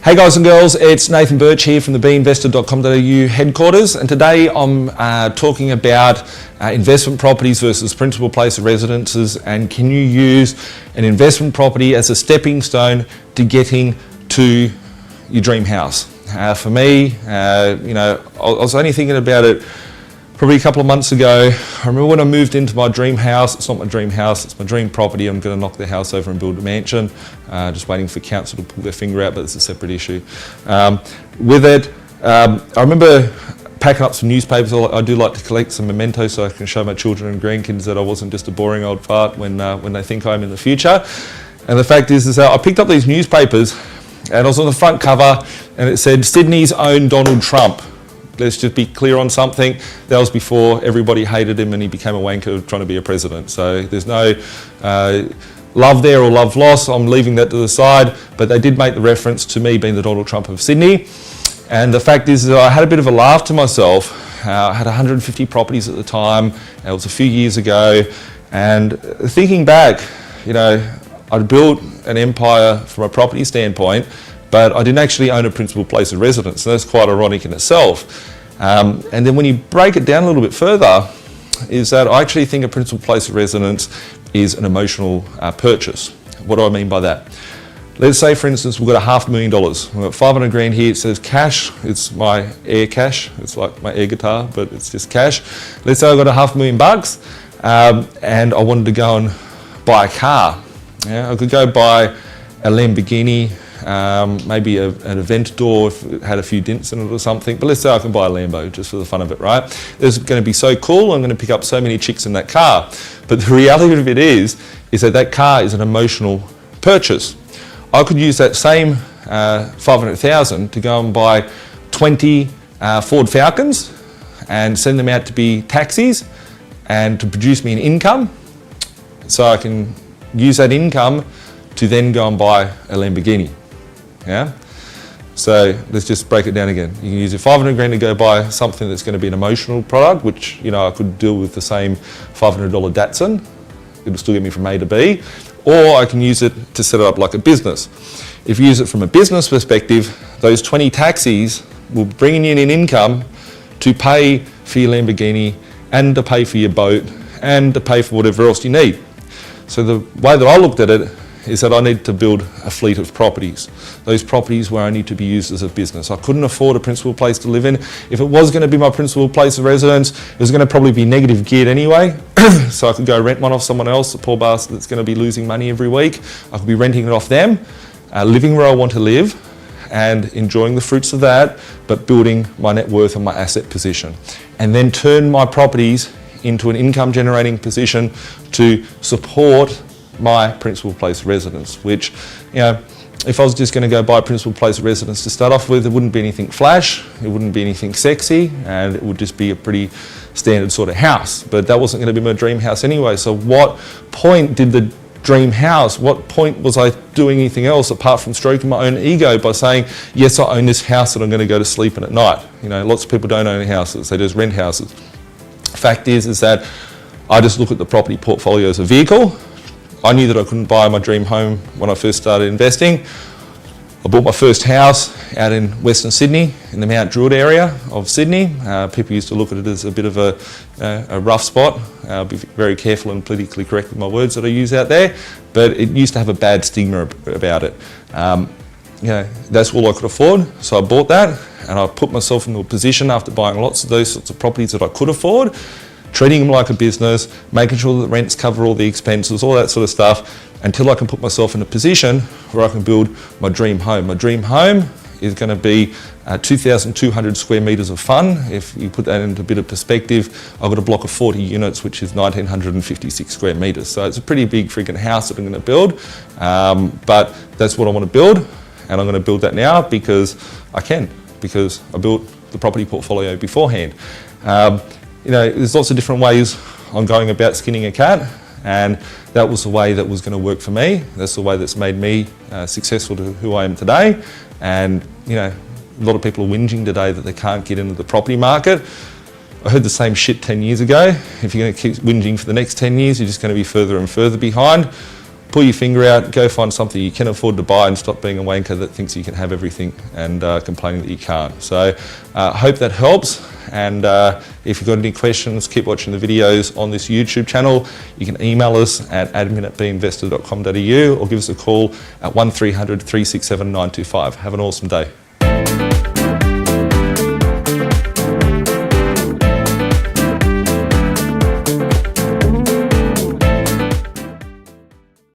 Hey guys and girls, it's Nathan Birch here from the beinvestor.com.au headquarters, and today I'm talking about investment properties versus principal place of residences, and can you use an investment property as a stepping stone to getting to your dream house. For me, I was only thinking about it probably a couple of months ago. I remember when I moved into my dream house. It's not my dream house, it's my dream property. I'm going to knock the house over and build a mansion. Just waiting for council to pull their finger out, but it's a separate issue. With it, I remember packing up some newspapers. I do like to collect some mementos so I can show my children and grandkids that I wasn't just a boring old fart when they think I'm in the future. And the fact is that I picked up these newspapers and I was on the front cover and it said, Sydney's own Donald Trump. Let's just be clear on something. That was before everybody hated him and he became a wanker trying to be a president. So there's no love there or love lost. I'm leaving that to the side. But they did make the reference to me being the Donald Trump of Sydney. And the fact is that I had a bit of a laugh to myself. I had 150 properties at the time. It was a few years ago. And thinking back, I'd built an empire from a property standpoint, but I didn't actually own a principal place of residence, and that's quite ironic in itself. And then when you break it down a little bit further, is that I actually think a principal place of residence is an emotional purchase. What do I mean by that? Let's say, for instance, we've got $500,000. We've got 500 grand here. It says cash. It's my air cash. It's like my air guitar, but it's just cash. Let's say I've got $500,000 and I wanted to go and buy a car. Yeah, I could go buy a Lamborghini, maybe an Aventador if it had a few dents in it or something. But let's say I can buy a Lambo just for the fun of it, right? It's going to be so cool. I'm going to pick up so many chicks in that car. But the reality of it is that that car is an emotional purchase. I could use that same 500,000 to go and buy 20 Ford Falcons and send them out to be taxis and to produce me an income, so I can use that income to then go and buy a Lamborghini. Yeah. So let's just break it down again. You can use your 500 grand to go buy something that's going to be an emotional product, which I could deal with the same $500 Datsun. It'll still get me from A to B. Or I can use it to set it up like a business. If you use it from a business perspective, those 20 taxis will bring in an income to pay for your Lamborghini and to pay for your boat and to pay for whatever else you need. So the way that I looked at it is that I need to build a fleet of properties. Those properties where I need to be used as a business. I couldn't afford a principal place to live in. If it was going to be my principal place of residence, it was going to probably be negative geared anyway. So I could go rent one off someone else, a poor bastard that's going to be losing money every week. I could be renting it off them, living where I want to live and enjoying the fruits of that, but building my net worth and my asset position. And then turn my properties into an income generating position to support my principal place of residence, which, if I was just going to go buy a principal place of residence to start off with, it wouldn't be anything flash, it wouldn't be anything sexy, and it would just be a pretty standard sort of house. But that wasn't going to be my dream house anyway. So what point did the dream house, what point was I doing anything else apart from stroking my own ego by saying, yes, I own this house that I'm going to go to sleep in at night? Lots of people don't own houses, they just rent houses. Fact is that I just look at the property portfolio as a vehicle. I knew that I couldn't buy my dream home when I first started investing. I bought my first house out in Western Sydney in the Mount Druitt area of Sydney. People used to look at it as a bit of a rough spot. I'll be very careful and politically correct with my words that I use out there, but it used to have a bad stigma about it. That's all I could afford, so I bought that, and I put myself into a position after buying lots of those sorts of properties that I could afford, treating them like a business, making sure that the rents cover all the expenses, all that sort of stuff, until I can put myself in a position where I can build my dream home. My dream home is going to be 2,200 square metres of fun. If you put that into a bit of perspective, I've got a block of 40 units, which is 1,956 square metres. So it's a pretty big freaking house that I'm going to build, but that's what I want to build, and I'm going to build that now because I can, because I built the property portfolio beforehand. There's lots of different ways I'm going about skinning a cat, and that was the way that was going to work for me. That's the way that's made me successful to who I am today. And a lot of people are whinging today that they can't get into the property market. I heard the same shit 10 years ago. If you're going to keep whinging for the next 10 years, you're just going to be further and further behind. pull your finger out, go find something you can afford to buy and stop being a wanker that thinks you can have everything and complaining that you can't. So hope that helps. And if you've got any questions, keep watching the videos on this YouTube channel. You can email us at admin@beinvestor.com.au or give us a call at 1300 367 925. Have an awesome day.